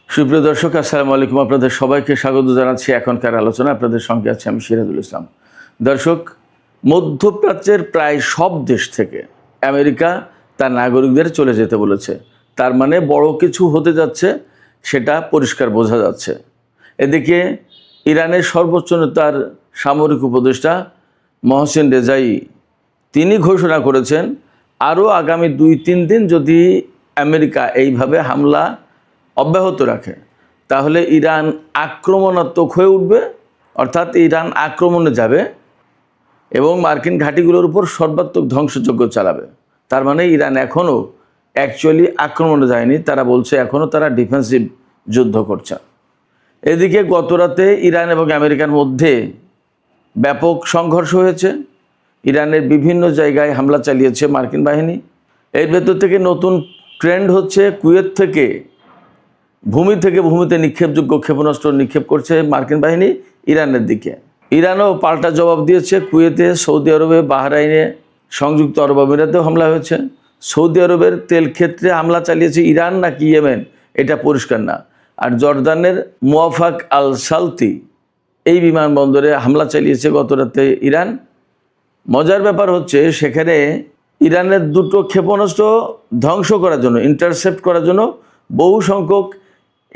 সুপ্রিয় দর্শক, আসসালামু আলাইকুম। আপনাদের সবাইকে স্বাগত জানাচ্ছি এখনকার আলোচনা। আপনাদের সঙ্গে আছি আমি সিরাজুল ইসলাম। দর্শক, মধ্যপ্রাচ্যের প্রায় সব দেশ থেকে আমেরিকা তার নাগরিকদের চলে যেতে বলেছে। তার মানে বড় কিছু হতে যাচ্ছে, সেটা পরিষ্কার বোঝা যাচ্ছে। এদিকে ইরানের সর্বোচ্চ নেতার সামরিক উপদেষ্টা মহসিন রেজাই তিনি ঘোষণা করেছেন, আরও আগামী 2-3 দিন যদি আমেরিকা এইভাবে হামলা অব্যাহত রাখে তাহলে ইরান আক্রমণাত্মক হয়ে উঠবে, অর্থাৎ ইরান আক্রমণে যাবে এবং মার্কিন ঘাঁটিগুলোর উপর সর্বাত্মক ধ্বংসযজ্ঞ চালাবে। তার মানে ইরান এখনও অ্যাকচুয়ালি আক্রমণে যায়নি, তারা বলছে এখনও তারা ডিফেন্সিভ যুদ্ধ করছে। এদিকে গতরাতে ইরান এবং আমেরিকার মধ্যে ব্যাপক সংঘর্ষ হয়েছে। ইরানের বিভিন্ন জায়গায় হামলা চালিয়েছে মার্কিন বাহিনী। এর ভেতর থেকে নতুন ট্রেন্ড হচ্ছে, কুয়েত থেকে ভূমিতে নিক্ষেপযোগ্য ক্ষেপণাস্ত্র নিক্ষেপ করছে মার্কিন বাহিনী ইরানের দিকে। ইরানও পাল্টা জবাব দিয়েছে। কুয়েতে, সৌদি আরবে, বাহরাইনে, সংযুক্ত আরব আমিরাতেও হামলা হয়েছে। সৌদি আরবের তেল ক্ষেত্রে হামলা চালিয়েছে ইরান নাকি ইয়েমেন এটা পরিষ্কার না। আর জর্দানের মুওয়াফাক আল সালতি এই বিমানবন্দরে হামলা চালিয়েছে গতরাতে ইরান। মজার ব্যাপার হচ্ছে, সেখানে ইরানের দুটো ক্ষেপণাস্ত্র ধ্বংস করার জন্য, ইন্টারসেপ্ট করার জন্য বহু সংখ্যক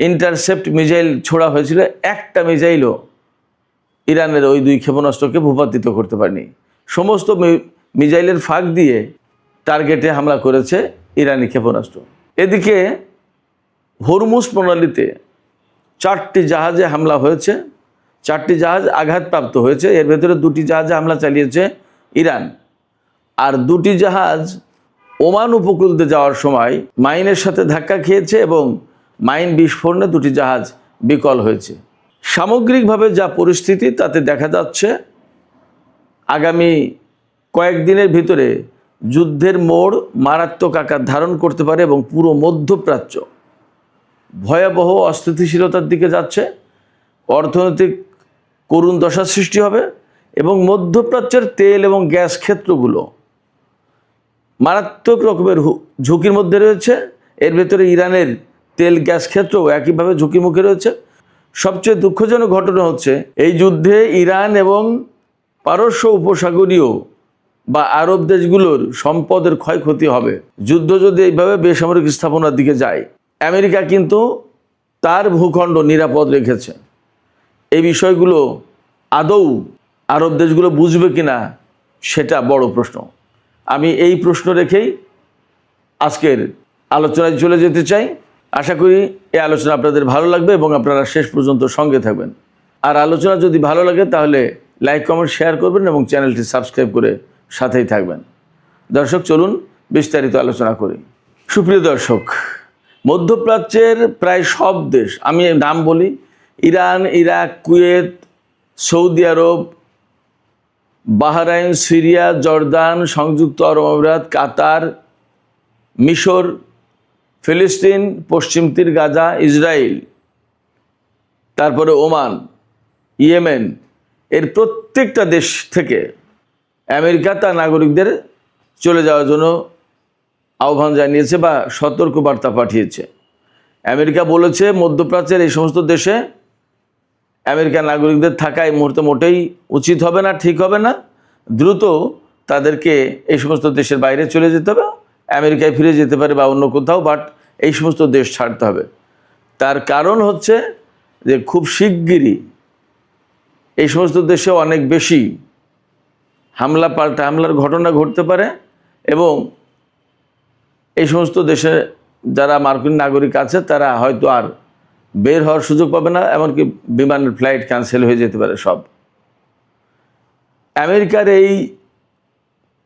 ইন্টারসেপ্ট মিসাইল ছোড়া হয়েছিল। একটা মিসাইলও ইরানের ওই 2 ক্ষেপণাস্ত্রকে ভূপাতিত করতে পারেনি। সমস্ত মিসাইলের ফাঁক দিয়ে টার্গেটে হামলা করেছে ইরানি ক্ষেপণাস্ত্র। এদিকে হরমুজ প্রণালীতে 4টি জাহাজে হামলা হয়েছে, 4টি জাহাজ আঘাতপ্রাপ্ত হয়েছে। এর ভেতরে 2টি জাহাজে হামলা চালিয়েছে ইরান, আর 2টি জাহাজ ওমান উপকূলতে যাওয়ার সময় মাইনের সাথে ধাক্কা খেয়েছে এবং মাইন বিস্ফোরণে 2টি জাহাজ বিকল হয়েছে। সামগ্রিকভাবে যা পরিস্থিতি তাতে দেখা যাচ্ছে আগামী কয়েকদিনের ভিতরে যুদ্ধের মোড় মারাত্মক আকার ধারণ করতে পারে এবং পুরো মধ্যপ্রাচ্য ভয়াবহ অস্থিতিশীলতার দিকে যাচ্ছে। অর্থনৈতিক করুণ দশা সৃষ্টি হবে এবং মধ্যপ্রাচ্যের তেল এবং গ্যাস ক্ষেত্রগুলো মারাত্মক রকমের ঝুঁকির মধ্যে রয়েছে। এর ভেতরে ইরানের তেল গ্যাস ক্ষেত্রও একইভাবে ঝুঁকির মুখে রয়েছে। সবচেয়ে দুঃখজনক ঘটনা হচ্ছে, এই যুদ্ধে ইরান এবং পারস্য উপসাগরীয় বা আরব দেশগুলোর সম্পদের ক্ষয়ক্ষতি হবে। যুদ্ধ যদি এইভাবে বেসামরিক স্থাপনার দিকে যায়, আমেরিকা কিন্তু তার ভূখণ্ড নিরাপদ রেখেছে। এই বিষয়গুলো আদৌ আরব দেশগুলো বুঝবে কিনা সেটা বড় প্রশ্ন। আমি এই প্রশ্ন রেখেই আজকের আলোচনায় চলে যেতে চাই। আশা করি এই আলোচনা আপনাদের ভালো লাগবে এবং আপনারা শেষ পর্যন্ত সঙ্গে থাকবেন। আর আলোচনা যদি ভালো লাগে তাহলে লাইক, কমেন্ট, শেয়ার করবেন এবং চ্যানেলটি সাবস্ক্রাইব করে সাথেই থাকবেন। দর্শক, চলুন বিস্তারিত আলোচনা করি। সুপ্রিয় দর্শক, মধ্যপ্রাচ্যের প্রায় সব দেশ, আমি নাম বলি, ইরান, ইরাক, কুয়েত, সৌদি আরব, বাহরাইন, সিরিয়া, জর্দান, সংযুক্ত আরব আমিরাত, কাতার, মিশর, ফিলিস্তিন, পশ্চিম তীর, গাজা, ইসরায়েল, তারপরে ওমান, ইয়েমেন, এর প্রত্যেকটা দেশ থেকে আমেরিকা তার নাগরিকদের চলে যাওয়ার জন্য আহ্বান জানিয়েছে বা সতর্কবার্তা পাঠিয়েছে। আমেরিকা বলেছে, মধ্যপ্রাচ্যের এই সমস্ত দেশে আমেরিকার নাগরিকদের থাকা এই মুহূর্তে মোটেই উচিত হবে না, ঠিক হবে না। দ্রুত তাদেরকে এই সমস্ত দেশের বাইরে চলে যেতে হবে, আমেরিকায় ফিরে যেতে পারে বা অন্য কোথাও, বাট এই সমস্ত দেশ ছাড়তে হবে। তার কারণ হচ্ছে যে খুব শিগগিরই এই সমস্ত দেশে অনেক বেশি পাল্টা হামলার ঘটনা ঘটতে পারে এবং এই সমস্ত দেশে যারা মার্কিন নাগরিক আছে তারা হয়তো আর বের হওয়ার সুযোগ পাবে না, এমনকি বিমানের ফ্লাইট ক্যান্সেল হয়ে যেতে পারে সব। আমেরিকার এই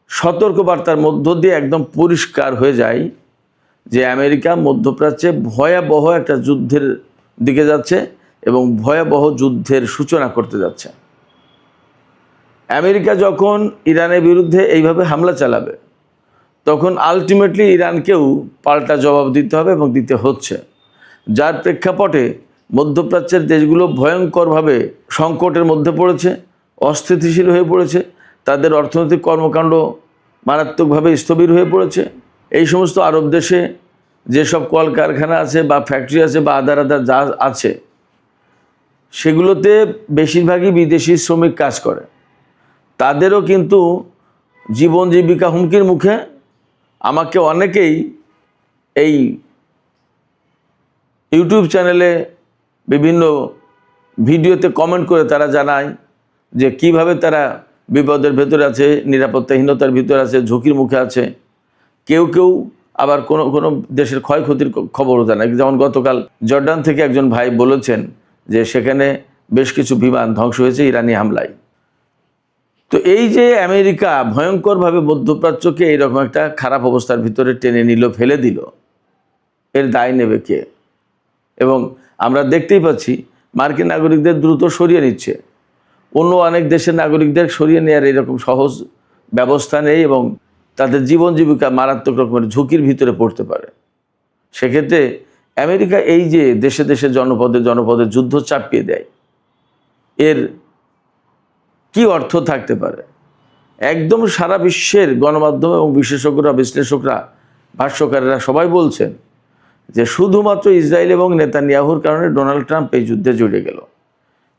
সতর্কবার্তার মধ্য দিয়ে একদম পরিষ্কার হয়ে যায় যে আমেরিকা মধ্যপ্রাচ্যে ভয়াবহ একটা যুদ্ধের দিকে যাচ্ছে এবং ভয়াবহ যুদ্ধের সূচনা করতে যাচ্ছে। আমেরিকা যখন ইরানের বিরুদ্ধে এইভাবে হামলা চালাবে তখন আলটিমেটলি ইরানকেও পাল্টা জবাব দিতে হবে এবং দিতে হচ্ছে, যার প্রেক্ষাপটে মধ্যপ্রাচ্যের দেশগুলো ভয়ঙ্করভাবে সংকটের মধ্যে পড়েছে, অস্থিতিশীল হয়ে পড়েছে, তাদের অর্থনৈতিক কর্মকাণ্ড মারাত্মকভাবে স্থবির হয়ে পড়েছে। এই সমস্ত আরব দেশে যেসব কলকারখানা আছে বা ফ্যাক্টরি আছে বা আদার যা আছে, সেগুলোতে বেশিরভাগই বিদেশি শ্রমিক কাজ করে। তাদেরও কিন্তু জীবন জীবিকা হুমকির মুখে। আমাকে অনেকেই এই ইউটিউব চ্যানেলে বিভিন্ন ভিডিওতে কমেন্ট করে তারা জানায় যে কিভাবে তারা বিপদের ভেতরে আছে, নিরাপত্তাহীনতার ভিতরে আছে, ঝুঁকির মুখে আছে। কেউ কেউ আবার কোনো কোনো দেশের ক্ষয়ক্ষতির খবরও জানায়। যেমন গতকাল জর্ডান থেকে একজন ভাই বলেছেন যে সেখানে বেশ কিছু বিমান ধ্বংস হয়েছে ইরানি হামলায়। তো এই যে আমেরিকা ভয়ঙ্করভাবে মধ্যপ্রাচ্যকে এইরকম একটা খারাপ অবস্থার ভিতরে টেনে নিল, ফেলে দিল, এর দায় নেবে কে? এবং আমরা দেখতেই পাচ্ছি মার্কিন নাগরিকদের দ্রুত সরিয়ে নিচ্ছে। অন্য অনেক দেশের নাগরিকদের সরিয়ে নেওয়ার এরকম সহজ ব্যবস্থা নেই এবং তাদের জীবন জীবিকা মারাত্মক রকমের ঝুঁকির ভিতরে পড়তে পারে। সেক্ষেত্রে আমেরিকা এই যে দেশে দেশে জনপদে জনপদে যুদ্ধ চাপিয়ে দেয়, এর কি অর্থ থাকতে পারে? একদম সারা বিশ্বের গণমাধ্যম এবং বিশেষজ্ঞরা, বিশ্লেষকরা, ভাষ্যকারেরা সবাই বলছেন যে শুধুমাত্র ইসরায়েল এবং নেতানিয়াহুর কারণে ডোনাল্ড ট্রাম্প এই যুদ্ধে জড়িয়ে গেল।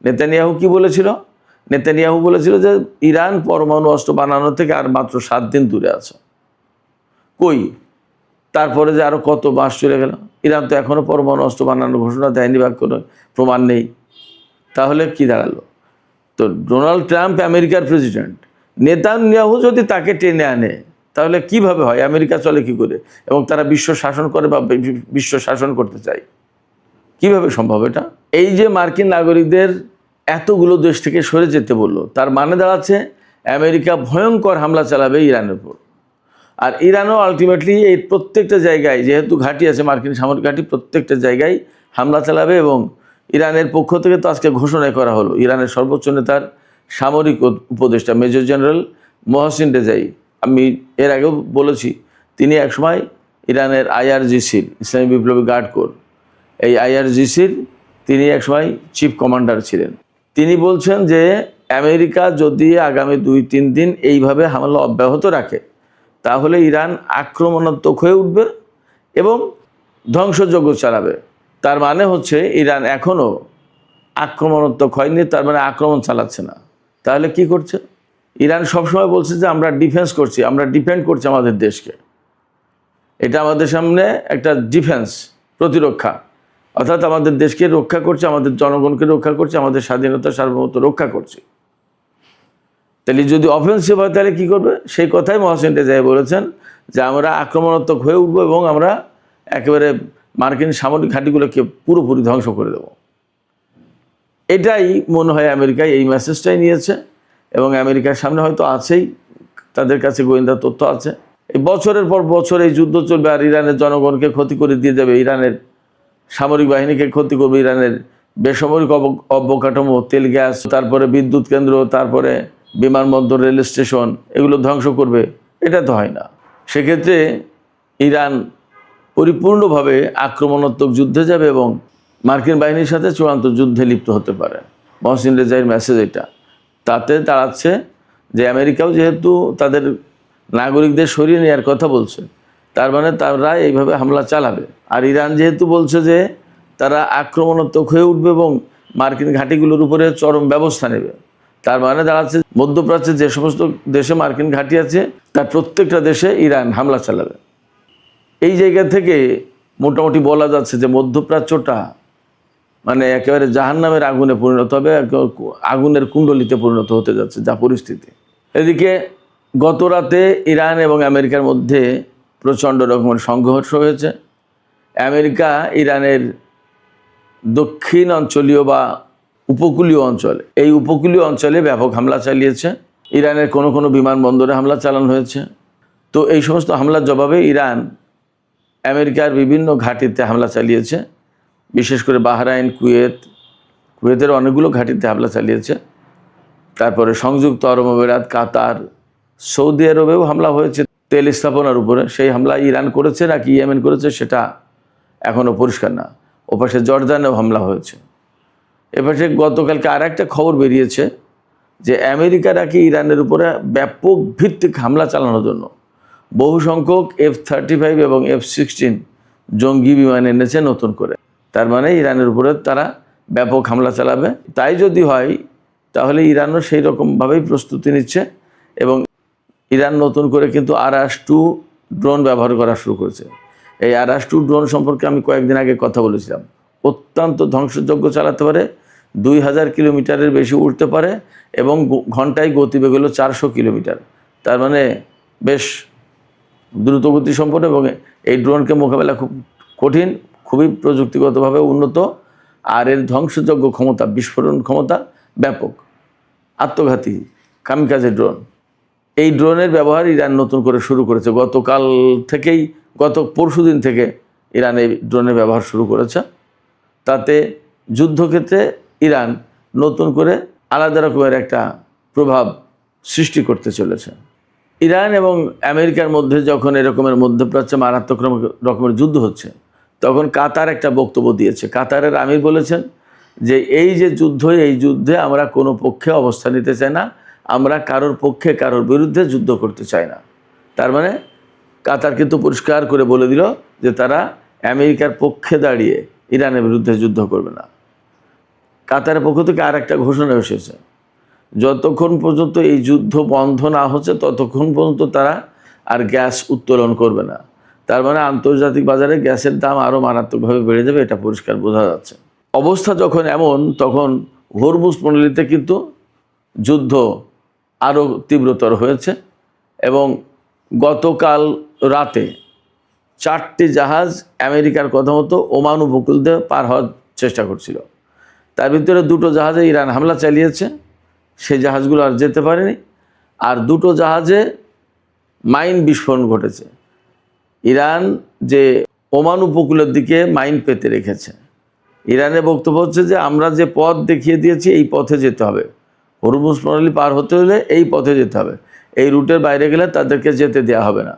নেতানিয়াহু কি বলেছিল? নেতানিয়াহু বলেছিল যে ইরান পরমাণু অস্ত্র বানানো থেকে আর মাত্র 7 দিন দূরে আছে। কই? তারপরে যে আরও কত মাস চলে গেল, ইরান তো এখনও পরমাণু অস্ত্র বানানোর ঘোষণা দেয়নি বা কোনো প্রমাণ নেই। তাহলে কি দাঁড়ালো? তো ডোনাল্ড ট্রাম্প আমেরিকার প্রেসিডেন্ট, নেতানিয়াহু যদি তাকে টেনে আনে তাহলে কিভাবে হয়? আমেরিকা চলে কি করে? এবং তারা বিশ্ব শাসন করে বা বিশ্ব শাসন করতে চায়, কিভাবে সম্ভব এটা? এই যে মার্কিন নাগরিকদের এতগুলো দেশ থেকে সরে যেতে বললো, তার মানে দাঁড়াচ্ছে আমেরিকা ভয়ঙ্কর হামলা চালাবে ইরানের উপর। আর ইরানও আলটিমেটলি এই প্রত্যেকটা জায়গায়, যেহেতু ঘাঁটি আছে মার্কিন সামরিক ঘাঁটি, প্রত্যেকটা জায়গায় হামলা চালাবে। এবং ইরানের পক্ষ থেকে তো আজকে ঘোষণা করা হলো, ইরানের সর্বোচ্চ নেতার সামরিক উপদেষ্টা মেজর জেনারেল মোহসিন রেজাই, আমি এর আগেও বলেছি, তিনি একসময় ইরানের IRGC-র, ইসলামী বিপ্লবী গার্ড কোর, এই IRGC-র তিনি একসময় চিফ কমান্ডার ছিলেন। তিনি বলছেন যে আমেরিকা যদি আগামী 2-3 দিন এইভাবে হামলা অব্যাহত রাখে তাহলে ইরান আক্রমণাত্মক হয়ে উঠবে এবং ধ্বংসযজ্ঞ চালাবে। তার মানে হচ্ছে ইরান এখনও আক্রমণাত্মক হয়নি, তার মানে আক্রমণ চালাচ্ছে না। তাহলে কি করছে? ইরান সবসময় বলছে যে আমরা ডিফেন্স করছি, আমরা ডিফেন্ড করছি আমাদের দেশকে। এটা আমাদের সামনে একটা ডিফেন্স, প্রতিরক্ষা, অর্থাৎ আমাদের দেশকে রক্ষা করছে, আমাদের জনগণকে রক্ষা করছে, আমাদের স্বাধীনতা সার্বভৌমত্ব রক্ষা করছে। তাহলে যদি অফেন্সিভ হয় তাহলে কী করবে? সেই কথাই মোহসিন রেজাই বলেছেন যে আমরা আক্রমণাত্মক হয়ে উঠবো এবং আমরা একেবারে মার্কিন সামরিক ঘাঁটিগুলোকে পুরোপুরি ধ্বংস করে দেব। এটাই মনে হয় আমেরিকায় এই মেসেজটাই নিয়েছে এবং আমেরিকার সামনে হয়তো আছেই, তাদের কাছে গোয়েন্দা তথ্য আছে। এই বছরের পর বছর এই যুদ্ধ চলবে আর ইরানের জনগণকে ক্ষতি করে দিয়ে যাবে, ইরানের সামরিক বাহিনীকে ক্ষতি করবে, ইরানের বেসামরিক অবকাঠামো, তেল গ্যাস, তারপরে বিদ্যুৎ কেন্দ্র, তারপরে বিমানবন্দর, রেল স্টেশন, এগুলো ধ্বংস করবে। এটা তো হয় না। সেক্ষেত্রে ইরান পরিপূর্ণভাবে আক্রমণাত্মক যুদ্ধে যাবে এবং মার্কিন বাহিনীর সাথে চূড়ান্ত যুদ্ধে লিপ্ত হতে পারে। মোহসিন রেজাইয়ের মেসেজ এটা। তাতে দাঁড়াচ্ছে যে আমেরিকাও যেহেতু তাদের নাগরিকদের সরিয়ে নেওয়ার কথা বলছে, তার মানে তারা এইভাবে হামলা চালাবে। আর ইরান যেহেতু বলছে যে তারা আক্রমণাত্মক হয়ে উঠবে এবং মার্কিন ঘাঁটিগুলোর উপরে চরম ব্যবস্থা নেবে, তার মানে দাঁড়াচ্ছে মধ্যপ্রাচ্যে যে সমস্ত দেশে মার্কিন ঘাঁটি আছে তার প্রত্যেকটা দেশে ইরান হামলা চালাবে। এই জায়গা থেকে মোটামুটি বলা যাচ্ছে যে মধ্যপ্রাচ্যটা মানে একেবারে জাহান্নামের আগুনে পরিণত হবে, আগুনের কুণ্ডলিতে পরিণত হতে যাচ্ছে যা পরিস্থিতি। এদিকে গত রাতে ইরান এবং আমেরিকার মধ্যে প্রচণ্ড রকমের সংঘর্ষ হয়েছে। আমেরিকা ইরানের দক্ষিণ অঞ্চলীয় বা উপকূলীয় অঞ্চলে, এই উপকূলীয় অঞ্চলে ব্যাপক হামলা চালিয়েছে। ইরানের কোনো কোনো বিমানবন্দরে হামলা চালানো হয়েছে। তো এই সমস্ত হামলার জবাবে ইরান আমেরিকার বিভিন্ন ঘাঁটিতে হামলা চালিয়েছে, বিশেষ করে বাহরাইন, কুয়েতের অনেকগুলো ঘাঁটিতে হামলা চালিয়েছে। তারপরে সংযুক্ত আরব আমিরাত, কাতার, সৌদি আরবেও হামলা হয়েছে তেল স্থাপনার উপরে। সেই হামলা ইরান করেছে নাকি ইয়েমেন করেছে সেটা এখনও পরিষ্কার না। ওপাশে জর্দানেও হামলা হয়েছে। এপাশে গতকালকে আর একটা খবর বেরিয়েছে যে আমেরিকা নাকি ইরানের উপরে ব্যাপক ভিত্তিক হামলা চালানোর জন্য বহু সংখ্যক F-35 এবং F-16 জঙ্গি বিমান এনেছে নতুন করে। তার মানে ইরানের উপরে তারা ব্যাপক হামলা চালাবে। তাই যদি হয় তাহলে ইরানও সেই রকমভাবেই প্রস্তুতি নিচ্ছে এবং ইরান নতুন করে কিন্তু আরাস-2 ড্রোন ব্যবহার করা শুরু করেছে। এই আরাস-2 ড্রোন সম্পর্কে আমি কয়েকদিন আগে কথা বলেছিলাম। অত্যন্ত ধ্বংসযজ্ঞ চালাতে পারে, 2000 কিলোমিটারের বেশি উঠতে পারে এবং ঘন্টায় গতিবেগ হলো 400 কিলোমিটার। তার মানে বেশ দ্রুতগতি সম্পন্ন এবং এই ড্রোনকে মোকাবেলা খুব কঠিন, খুবই প্রযুক্তিগতভাবে উন্নত, আর এর ধ্বংসযজ্ঞ ক্ষমতা, বিস্ফোরণ ক্ষমতা ব্যাপক, আত্মঘাতী কামিকাজে ড্রোন। এই ড্রোনের ব্যবহার ইরান নতুন করে শুরু করেছে। গতকাল থেকেই, গত পরশুদিন থেকে ইরান এই ড্রোনের ব্যবহার শুরু করেছে। তাতে যুদ্ধক্ষেত্রে ইরান নতুন করে আলাদা রকমের একটা প্রভাব সৃষ্টি করতে চলেছে। ইরান এবং আমেরিকার মধ্যে যখন এরকমের মধ্যপ্রাচ্যে মারাত্মক রকমের যুদ্ধ হচ্ছে, তখন কাতার একটা বক্তব্য দিয়েছে। কাতারের আমির বলেছেন যে এই যে যুদ্ধ, এই যুদ্ধে আমরা কোনো পক্ষে অবস্থান নিতে চাই না, আমরা কারোর পক্ষে কারোর বিরুদ্ধে যুদ্ধ করতে চাই না। তার মানে কাতার কিন্তু পরিষ্কার করে বলে দিল যে তারা আমেরিকার পক্ষে দাঁড়িয়ে ইরানের বিরুদ্ধে যুদ্ধ করবে না। কাতারের পক্ষ থেকে আর একটা ঘোষণা এসেছে, যতক্ষণ পর্যন্ত এই যুদ্ধ বন্ধ না হচ্ছে ততক্ষণ পর্যন্ত তারা আর গ্যাস উত্তোলন করবে না। তার মানে আন্তর্জাতিক বাজারে গ্যাসের দাম আরও মারাত্মকভাবে বেড়ে যাবে, এটা পরিষ্কার বোঝা যাচ্ছে। অবস্থা যখন এমন, তখন হরমুজ প্রণালীতে কিন্তু যুদ্ধ আরও তীব্রতর হয়েছে এবং গতকাল রাতে 4টি জাহাজ আমেরিকার কথা মতো ওমান উপকূল দিয়ে পার হওয়ার চেষ্টা করছিল। তার ভিতরে 2টো জাহাজে ইরান হামলা চালিয়েছে, সেই জাহাজগুলো আর যেতে পারেনি। আর 2টো জাহাজে মাইন বিস্ফোরণ ঘটেছে। ইরান যে ওমান উপকূলের দিকে মাইন পেতে রেখেছে। ইরানের বক্তব্য হচ্ছে যে আমরা যে পথ দেখিয়ে দিয়েছি এই পথে যেতে হবে, হরমুজ প্রণালী পার হতে হলে এই পথে যেতে হবে, এই রুটের বাইরে গেলে তাদেরকে যেতে দেওয়া হবে না।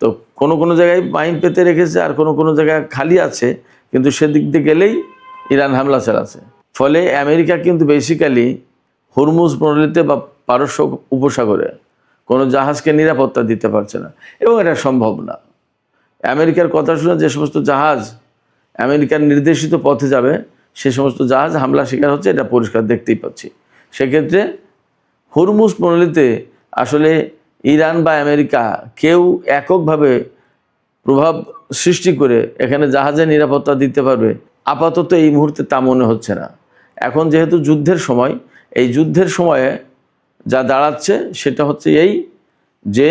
তো কোনো কোনো জায়গায় মাইন পেতে রেখেছে আর কোনো কোনো জায়গায় খালি আছে, কিন্তু সেদিক দিয়ে গেলেই ইরান হামলা চালাচ্ছে। ফলে আমেরিকা কিন্তু বেসিক্যালি হরমুজ প্রণালীতে বা পারস্য উপসাগরে কোনো জাহাজকে নিরাপত্তা দিতে পারছে না এবং এটা সম্ভব না। আমেরিকার কথা শুনে যে সমস্ত জাহাজ আমেরিকার নির্দেশিত পথে যাবে সে সমস্ত জাহাজ হামলা শিকার হচ্ছে, এটা পরিষ্কার দেখতেই পাচ্ছি। সেক্ষেত্রে হরমুজ প্রণালীতে আসলে ইরান বা আমেরিকা কেউ এককভাবে প্রভাব সৃষ্টি করে এখানে জাহাজের নিরাপত্তা দিতে পারবে আপাতত এই মুহূর্তে তা মনে হচ্ছে না। এখন যেহেতু যুদ্ধের সময়, এই যুদ্ধের সময়ে যা দাঁড়াচ্ছে সেটা হচ্ছে এই যে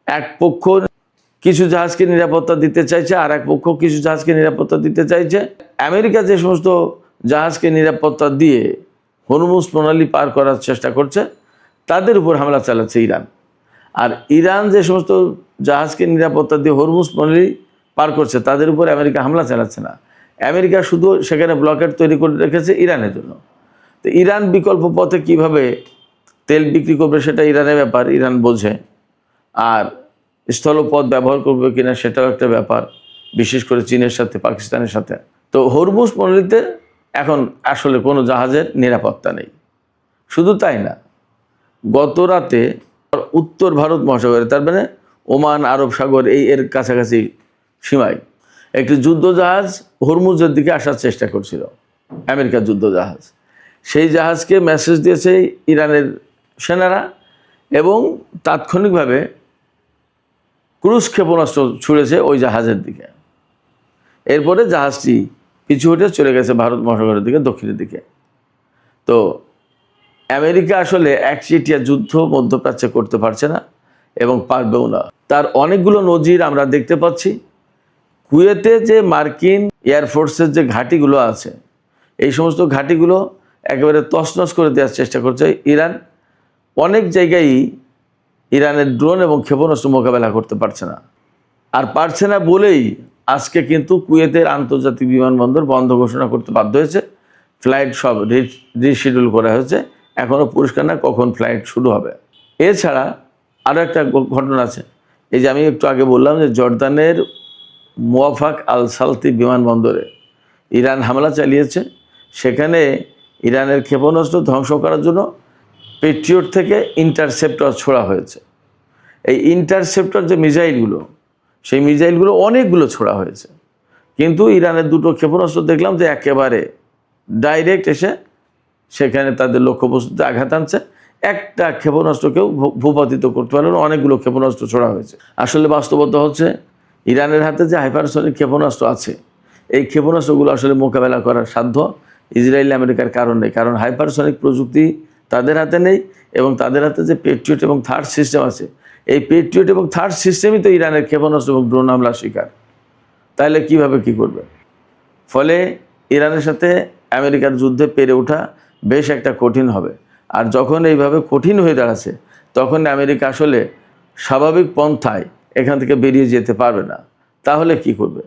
এক পক্ষ কিছু জাহাজকে নিরাপত্তা দিতে চাইছে আর এক পক্ষ কিছু জাহাজকে নিরাপত্তা দিতে চাইছে। আমেরিকা যে সমস্ত জাহাজকে নিরাপত্তা দিয়ে হরমুজ প্রণালী পার করার চেষ্টা করছে তাদের উপর হামলা চালাচ্ছে ইরান। আর ইরান যে সমস্ত জাহাজকে নিরাপত্তা দিয়ে হরমুজ প্রণালী পার করছে তাদের উপর আমেরিকা হামলা চালাচ্ছে না। আমেরিকা শুধু সেখানে ব্লকেট তৈরি করে রেখেছে ইরানের জন্য। তো ইরান বিকল্প পথে কিভাবে তেল বিক্রি করবে সেটা ইরানের ব্যাপার, ইরান বোঝে। আর স্থলপথ ব্যবহার করবে কিনা সেটাও একটা ব্যাপার, বিশেষ করে চীনের সাথে, পাকিস্তানের সাথে। তো হরমুজ প্রণালীতে এখন আসলে কোনো জাহাজের নিরাপত্তা নেই। শুধু তাই না, গত রাতে উত্তর ভারত মহাসাগরে, তার মানে ওমান, আরব সাগর এর কাছাকাছি সীমায় একটি যুদ্ধজাহাজ হরমুজের দিকে আসার চেষ্টা করছিল, আমেরিকার যুদ্ধজাহাজ। সেই জাহাজকে মেসেজ দিয়েছে ইরানের সেনারা এবং তাৎক্ষণিকভাবে ক্রুজ ক্ষেপণাস্ত্র ছুড়েছে ওই জাহাজের দিকে। এরপরে জাহাজটি পিছু হটে চলে গেছে ভারত মহাসাগরের দিকে, দক্ষিণের দিকে। তো আমেরিকা আসলে একচেটিয়া যুদ্ধ মধ্যপ্রাচ্যে করতে পারছে না এবং পারবেও না। তার অনেকগুলো নজির আমরা দেখতে পাচ্ছি। কুয়েতে যে মার্কিন এয়ারফোর্সের যে ঘাঁটিগুলো আছে, এই সমস্ত ঘাঁটিগুলো একেবারে তছনছ করে দেওয়ার চেষ্টা করছে ইরান। অনেক জায়গায় ইরানের ড্রোন এবং ক্ষেপণাস্ত্র মোকাবেলা করতে পারছে না। আর পারছে না বলেই আজকে কিন্তু কুয়েতের আন্তর্জাতিক বিমানবন্দর বন্ধ ঘোষণা করতে বাধ্য হয়েছে। ফ্লাইট সব রিশিডিউল করা হয়েছে, এখনও পরিষ্কার না কখন ফ্লাইট শুরু হবে। এছাড়া আরও একটা ঘটনা আছে, এই যে আমি একটু আগে বললাম যে জর্দানের মুওয়াফাক আল সালতি বিমানবন্দরে ইরান হামলা চালিয়েছে। সেখানে ইরানের ক্ষেপণাস্ত্র ধ্বংস করার জন্য পেট্রিয়ট থেকে ইন্টারসেপ্টর ছোড়া হয়েছে। এই ইন্টারসেপ্টর যে মিসাইলগুলো, সেই মিসাইলগুলো অনেকগুলো ছোড়া হয়েছে, কিন্তু ইরানের দুটো ক্ষেপণাস্ত্র দেখলাম যে একেবারে ডাইরেক্ট এসে সেখানে তাদের লক্ষ্যবস্তুতে আঘাত আনছে। একটা ক্ষেপণাস্ত্রকেও ভূপাতিত করতে পারলো না, অনেকগুলো ক্ষেপণাস্ত্র ছোড়া হয়েছে। আসলে বাস্তবতা হচ্ছে ইরানের হাতে যে হাইপারসনিক ক্ষেপণাস্ত্র আছে, এই ক্ষেপণাস্ত্রগুলো আসলে মোকাবেলা করার সাধ্য ইসরায়েল আমেরিকার কারণ নেই, কারণ হাইপারসনিক প্রযুক্তি তাদের হাতে নেই, এবং তাদের হাতে যে পেট্রিয়ট এবং থার্ড সিস্টেম আছে, এই পেট্রিয়ট এবং থার্ড সিস্টেমই তো ইরানের ক্ষেপণাস্ত্র এবং ড্রোন হামলার শিকার। তাহলে কিভাবে কি করবে? ফলে ইরানের সাথে আমেরিকার যুদ্ধে পেরে ওঠা বেশ একটা কঠিন হবে। আর যখন এইভাবে কঠিন হয়ে দাঁড়াচ্ছে, তখন আমেরিকা আসলে স্বাভাবিক পন্থায় এখান থেকে বেরিয়ে যেতে পারবে না। তাহলে কি করবে?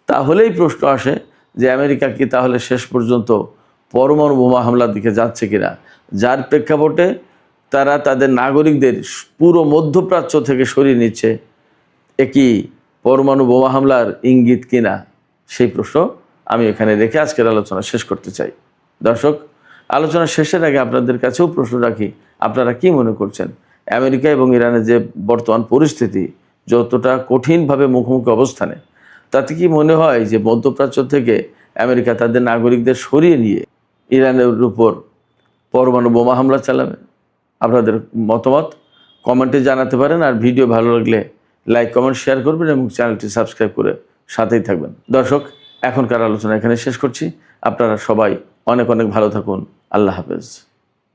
তাহলেই প্রশ্ন আসে যে আমেরিকা কি তাহলে শেষ পর্যন্ত পরমাণু বোমা হামলার দিকে যাচ্ছে কিনা, যার প্রেক্ষাপটে তারা তাদের নাগরিকদের পুরো মধ্যপ্রাচ্য থেকে সরিয়ে নিচ্ছে। একই পরমাণু বোমা হামলার ইঙ্গিত কিনা, সেই প্রশ্ন আমি এখানে রেখে আজকের আলোচনা শেষ করতে চাই। দর্শক, আলোচনা শেষের আগে আপনাদের কাছেও প্রশ্ন রাখি, আপনারা কি মনে করছেন আমেরিকা এবং ইরানের যে বর্তমান পরিস্থিতি, যতটা কঠিনভাবে মুখোমুখি অবস্থানে, তাতে কি মনে হয় যে মধ্যপ্রাচ্য থেকে আমেরিকা তাদের নাগরিকদের সরিয়ে নিয়ে ইরানের উপর পরমাণু বোমা হামলা চালাবে? আপনাদের মতামত কমেন্টে জানাতে পারেন। আর ভিডিও ভালো লাগলে লাইক, কমেন্ট, শেয়ার করবেন এবং চ্যানেলটি সাবস্ক্রাইব করে সাথেই থাকবেন। দর্শক, এখনকার আলোচনা এখানে শেষ করছি। আপনারা সবাই অনেক অনেক ভালো থাকুন। আল্লাহ হাফেজ।